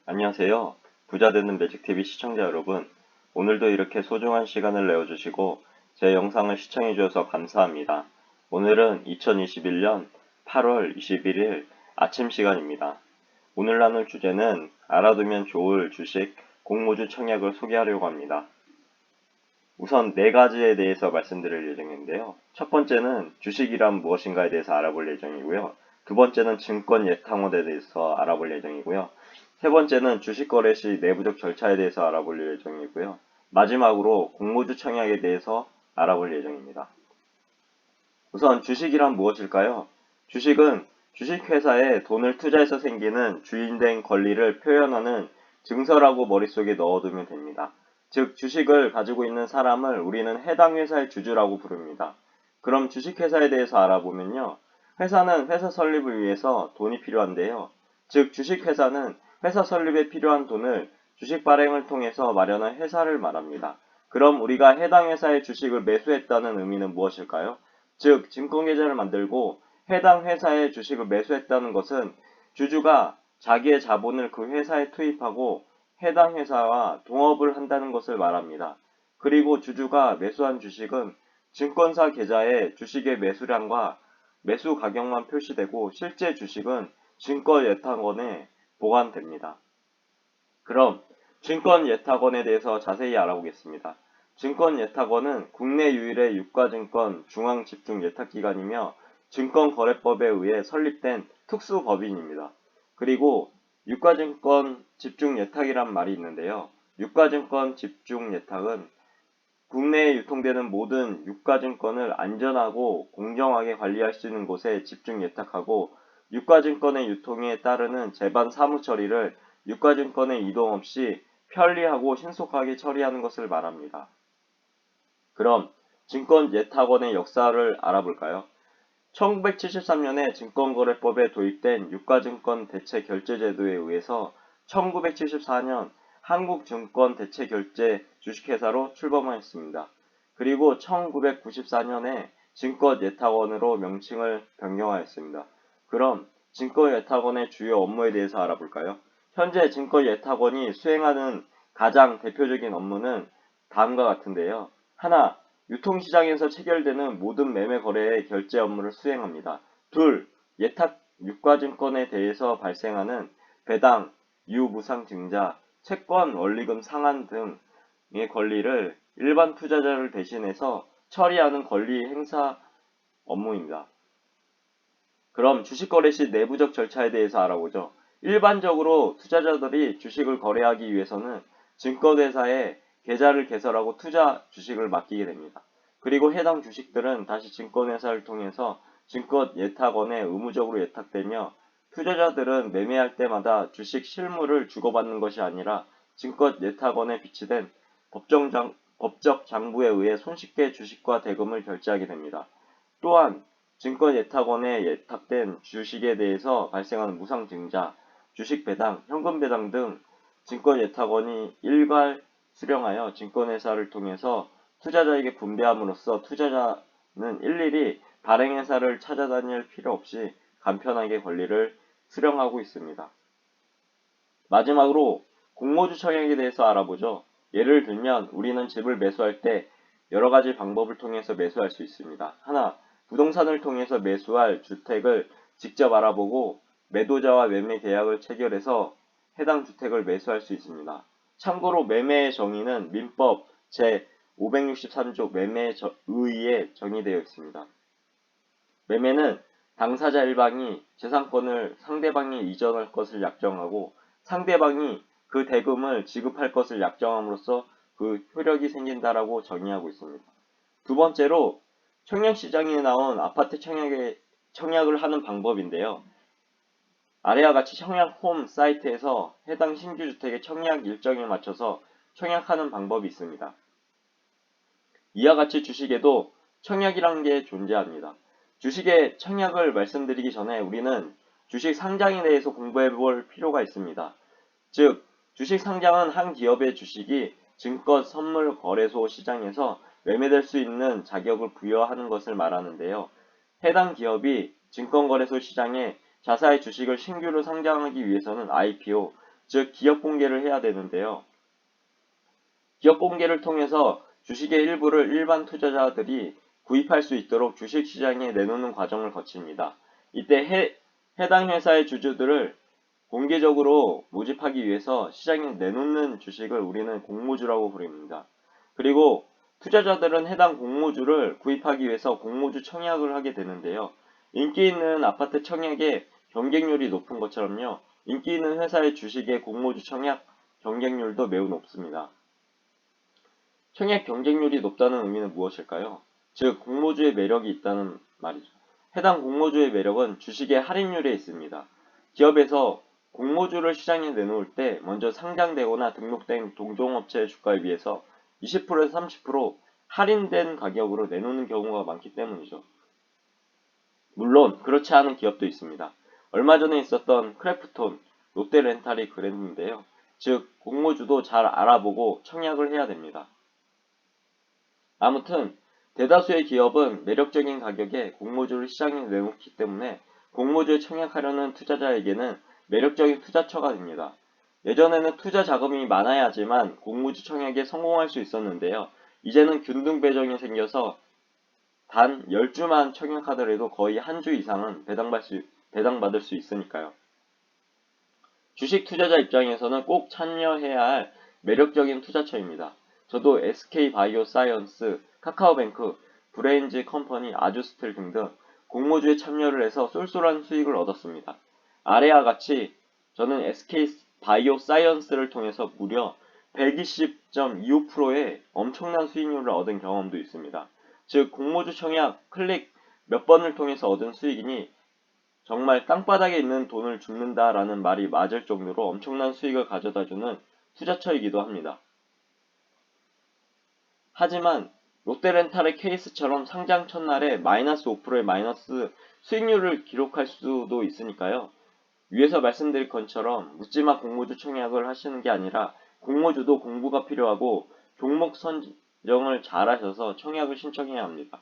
안녕하세요. 부자 되는 매직TV 시청자 여러분. 오늘도 이렇게 소중한 시간을 내어주시고 제 영상을 시청해주셔서 감사합니다. 오늘은 2021년 8월 21일 아침 시간입니다. 오늘 나눌 주제는 알아두면 좋을 주식 공모주 청약을 소개하려고 합니다. 우선 네 가지에 대해서 말씀드릴 예정인데요. 첫 번째는 주식이란 무엇인가에 대해서 알아볼 예정이고요. 두 번째는 증권 예탁원에 대해서 알아볼 예정이고요. 세 번째는 주식 거래 시 내부적 절차에 대해서 알아볼 예정이고요. 마지막으로 공모주 청약에 대해서 알아볼 예정입니다. 우선 주식이란 무엇일까요? 주식은 주식회사에 돈을 투자해서 생기는 주인된 권리를 표현하는 증서라고 머릿속에 넣어두면 됩니다. 즉 주식을 가지고 있는 사람을 우리는 해당 회사의 주주라고 부릅니다. 그럼 주식회사에 대해서 알아보면요. 회사는 회사 설립을 위해서 돈이 필요한데요. 즉 주식회사는 회사 설립에 필요한 돈을 주식 발행을 통해서 마련한 회사를 말합니다. 그럼 우리가 해당 회사의 주식을 매수했다는 의미는 무엇일까요? 즉 증권계좌를 만들고 해당 회사의 주식을 매수했다는 것은 주주가 자기의 자본을 그 회사에 투입하고 해당 회사와 동업을 한다는 것을 말합니다. 그리고 주주가 매수한 주식은 증권사 계좌에 주식의 매수량과 매수 가격만 표시되고 실제 주식은 증권예탁원에 보관됩니다. 그럼 증권예탁원에 대해서 자세히 알아보겠습니다. 증권예탁원은 국내 유일의 유가증권 중앙집중예탁기관이며 증권거래법에 의해 설립된 특수법인입니다. 그리고 유가증권 집중예탁이란 말이 있는데요. 유가증권 집중예탁은 국내에 유통되는 모든 유가증권을 안전하고 공정하게 관리할 수 있는 곳에 집중예탁하고 유가증권의 유통에 따르는 재반 사무 처리를 유가증권의 이동 없이 편리하고 신속하게 처리하는 것을 말합니다. 그럼 증권예탁원의 역사를 알아볼까요? 1973년에 증권거래법에 도입된 유가증권 대체결제제도에 의해서 1974년 한국증권대체결제 주식회사로 출범하였습니다. 그리고 1994년에 증권예탁원으로 명칭을 변경하였습니다. 그럼 증권예탁원의 주요 업무에 대해서 알아볼까요? 현재 증권예탁원이 수행하는 가장 대표적인 업무는 다음과 같은데요. 하나, 유통시장에서 체결되는 모든 매매 거래의 결제 업무를 수행합니다. 둘, 예탁 유가증권에 대해서 발생하는 배당, 유무상증자, 채권, 원리금 상환 등의 권리를 일반 투자자를 대신해서 처리하는 권리 행사 업무입니다. 그럼 주식 거래 시 내부적 절차에 대해서 알아보죠. 일반적으로 투자자들이 주식을 거래하기 위해서는 증권회사에 계좌를 개설하고 투자 주식을 맡기게 됩니다. 그리고 해당 주식들은 다시 증권회사를 통해서 증권예탁원에 의무적으로 예탁되며 투자자들은 매매할 때마다 주식 실물을 주고받는 것이 아니라 증권예탁원에 비치된 법적 장부에 의해 손쉽게 주식과 대금을 결제하게 됩니다. 또한 증권예탁원에 예탁된 주식에 대해서 발생하는 무상증자, 주식배당, 현금배당 등 증권예탁원이 일괄 수령하여 증권회사를 통해서 투자자에게 분배함으로써 투자자는 일일이 발행회사를 찾아다닐 필요 없이 간편하게 권리를 수령하고 있습니다. 마지막으로 공모주 청약에 대해서 알아보죠. 예를 들면 우리는 집을 매수할 때 여러 가지 방법을 통해서 매수할 수 있습니다. 하나, 부동산을 통해서 매수할 주택을 직접 알아보고 매도자와 매매 계약을 체결해서 해당 주택을 매수할 수 있습니다. 참고로 매매의 정의는 민법 제563조 매매의 의의에 정의되어 있습니다. 매매는 당사자 일방이 재산권을 상대방에 이전할 것을 약정하고 상대방이 그 대금을 지급할 것을 약정함으로써 그 효력이 생긴다라고 정의하고 있습니다. 두 번째로 청약시장에 나온 아파트 청약을 하는 방법인데요. 아래와 같이 청약홈 사이트에서 해당 신규주택의 청약 일정에 맞춰서 청약하는 방법이 있습니다. 이와 같이 주식에도 청약이라는 게 존재합니다. 주식의 청약을 말씀드리기 전에 우리는 주식 상장에 대해서 공부해 볼 필요가 있습니다. 즉, 주식 상장은 한 기업의 주식이 증권 선물 거래소 시장에서 매매될 수 있는 자격을 부여하는 것을 말하는데요. 해당 기업이 증권거래소 시장에 자사의 주식을 신규로 상장하기 위해서는 IPO, 즉 기업 공개를 해야 되는데요. 기업 공개를 통해서 주식의 일부를 일반 투자자들이 구입할 수 있도록 주식시장에 내놓는 과정을 거칩니다. 이때 해당 회사의 주주들을 공개적으로 모집하기 위해서 시장에 내놓는 주식을 우리는 공모주라고 부릅니다. 그리고 투자자들은 해당 공모주를 구입하기 위해서 공모주 청약을 하게 되는데요. 인기 있는 아파트 청약의 경쟁률이 높은 것처럼요. 인기 있는 회사의 주식의 공모주 청약 경쟁률도 매우 높습니다. 청약 경쟁률이 높다는 의미는 무엇일까요? 즉, 공모주의 매력이 있다는 말이죠. 해당 공모주의 매력은 주식의 할인율에 있습니다. 기업에서 공모주를 시장에 내놓을 때 먼저 상장되거나 등록된 동종업체의 주가에 비해서 20%에서 30% 할인된 가격으로 내놓는 경우가 많기 때문이죠. 물론 그렇지 않은 기업도 있습니다. 얼마 전에 있었던 크래프톤, 롯데렌탈이 그랬는데요. 즉, 공모주도 잘 알아보고 청약을 해야 됩니다. 아무튼 대다수의 기업은 매력적인 가격에 공모주를 시장에 내놓기 때문에 공모주에 청약하려는 투자자에게는 매력적인 투자처가 됩니다. 예전에는 투자 자금이 많아야지만 공모주 청약에 성공할 수 있었는데요. 이제는 균등 배정이 생겨서 단 10주만 청약하더라도 거의 한 주 이상은 배당받을 수 있으니까요. 주식 투자자 입장에서는 꼭 참여해야 할 매력적인 투자처입니다. 저도 SK바이오사이언스, 카카오뱅크, 브레인즈 컴퍼니, 아주스틸 등등 공모주에 참여를 해서 쏠쏠한 수익을 얻었습니다. 아래와 같이 저는 SK바이오사이언스를 통해서 무려 120.25%의 엄청난 수익률을 얻은 경험도 있습니다. 즉, 공모주 청약, 클릭 몇 번을 통해서 얻은 수익이니 정말 땅바닥에 있는 돈을 줍는다라는 말이 맞을 정도로 엄청난 수익을 가져다주는 투자처이기도 합니다. 하지만 롯데렌탈의 케이스처럼 상장 첫날에 마이너스 5%의 마이너스 수익률을 기록할 수도 있으니까요. 위에서 말씀드린 것처럼 묻지마 공모주 청약을 하시는 게 아니라 공모주도 공부가 필요하고 종목 선정을 잘 하셔서 청약을 신청해야 합니다.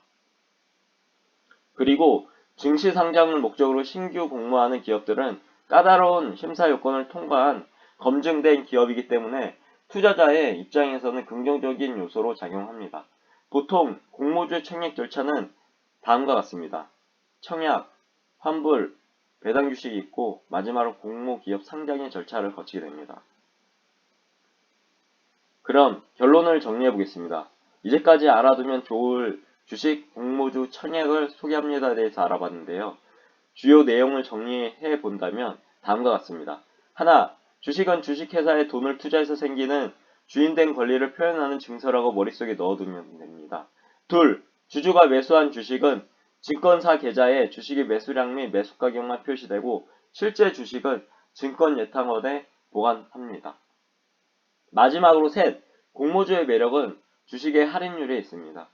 그리고 증시 상장을 목적으로 신규 공모하는 기업들은 까다로운 심사 요건을 통과한 검증된 기업이기 때문에 투자자의 입장에서는 긍정적인 요소로 작용합니다. 보통 공모주 청약 절차는 다음과 같습니다. 청약, 환불, 배당 규칙이 있고 마지막으로 공모 기업 상장의 절차를 거치게 됩니다. 그럼 결론을 정리해 보겠습니다. 이제까지 알아두면 좋을 주식 공모주 청약을 소개합니다에 대해서 알아봤는데요. 주요 내용을 정리해 본다면 다음과 같습니다. 하나, 주식은 주식회사에 돈을 투자해서 생기는 주인된 권리를 표현하는 증서라고 머릿속에 넣어두면 됩니다. 둘, 주주가 매수한 주식은 증권사 계좌에 주식의 매수량 및 매수 가격만 표시되고 실제 주식은 증권 예탁원에 보관합니다. 마지막으로 셋, 공모주의 매력은 주식의 할인율에 있습니다.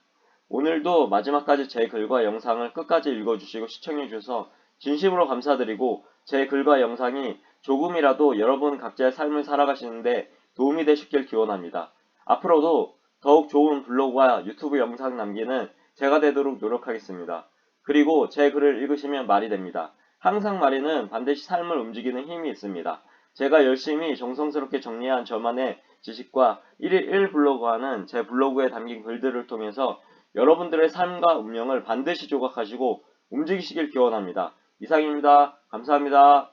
오늘도 마지막까지 제 글과 영상을 끝까지 읽어주시고 시청해주셔서 진심으로 감사드리고 제 글과 영상이 조금이라도 여러분 각자의 삶을 살아가시는데 도움이 되셨길 기원합니다. 앞으로도 더욱 좋은 블로그와 유튜브 영상 남기는 제가 되도록 노력하겠습니다. 그리고 제 글을 읽으시면 말이 됩니다. 항상 말에는 반드시 삶을 움직이는 힘이 있습니다. 제가 열심히 정성스럽게 정리한 저만의 지식과 1일 1블로그하는 제 블로그에 담긴 글들을 통해서 여러분들의 삶과 운명을 반드시 조각하시고 움직이시길 기원합니다. 이상입니다. 감사합니다.